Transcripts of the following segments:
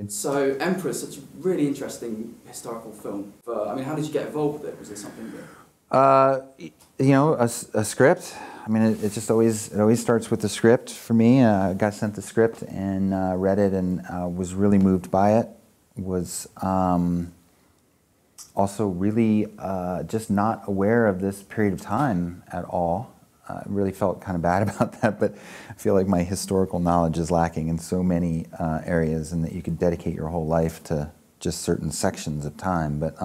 So Emperor's such a really interesting historical film. I mean, how did you get involved with it? Was there something that... You know, a script. I mean, it just always starts with the script for me. I got sent the script and read it and was really moved by it. Was also really just not aware of this period of time at all. I really felt kind of bad about that, but I feel like my historical knowledge is lacking in so many areas, and that you could dedicate your whole life to just certain sections of time. But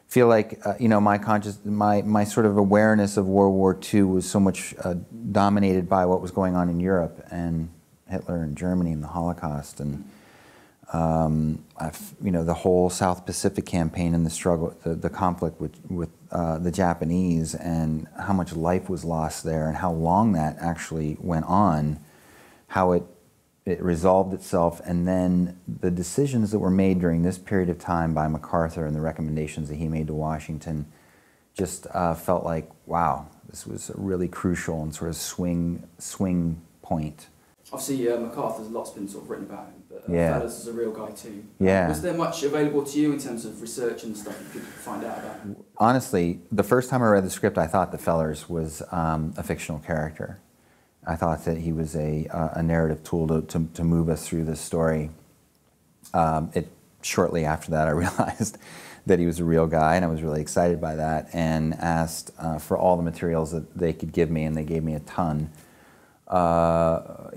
feel like you know, my sort of awareness of World War II was so much dominated by what was going on in Europe and Hitler and Germany and the Holocaust, and you know, the whole South Pacific campaign and the struggle, the conflict with the Japanese, and how much life was lost there, and how long that actually went on, how it resolved itself, and then the decisions that were made during this period of time by MacArthur and the recommendations that he made to Washington just felt like, wow, this was a really crucial and sort of swing point. Obviously, MacArthur's lot's been sort of written about him, but Yeah. Fellas is a real guy too. Yeah. Was there much available to you in terms of research and stuff you could find out about him? Honestly, the first time I read the script, I thought that Fellers was a fictional character. I thought that he was a narrative tool to move us through this story. Shortly after that, I realized that he was a real guy, and I was really excited by that, and asked for all the materials that they could give me, and they gave me a ton,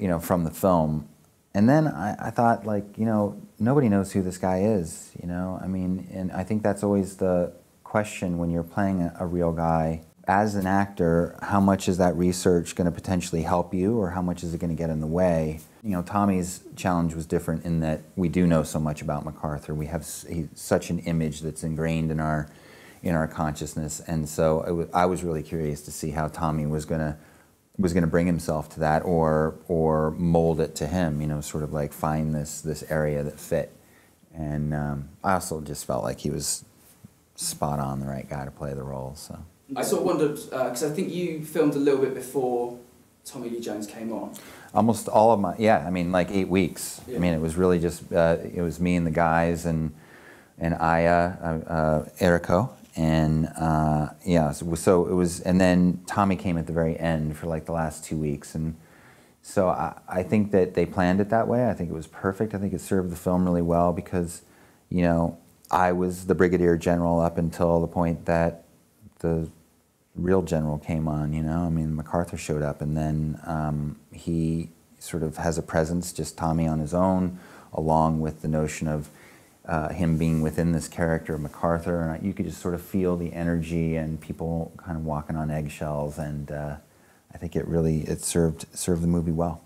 you know, from the film. And then I thought, like, you know, nobody knows who this guy is, you know? I mean, and I think that's always the question when you're playing a real guy. As an actor, how much is that research going to potentially help you, or how much is it going to get in the way? You know, Tommy's challenge was different in that we do know so much about MacArthur. We have such an image that's ingrained in our consciousness, and so I was really curious to see how Tommy was going to bring himself to that, or mold it to him. You know, sort of like find this area that fit. And I also just felt like he was spot on, the right guy to play the role. So. I sort of wondered, because I think you filmed a little bit before Tommy Lee Jones came on. Almost all of my, yeah, I mean, like 8 weeks. Yeah. I mean, it was really just, it was me and the guys and Aya, Eriko, and yeah, so it was, and then Tommy came at the very end for like the last 2 weeks, and so I think that they planned it that way. I think it was perfect. I think it served the film really well because, you know, I was the brigadier general up until the point that the real general came on, you know. I mean, MacArthur showed up, and then he sort of has a presence, just Tommy on his own, along with the notion of him being within this character of MacArthur, and you could just sort of feel the energy and people kind of walking on eggshells, and I think it served the movie well.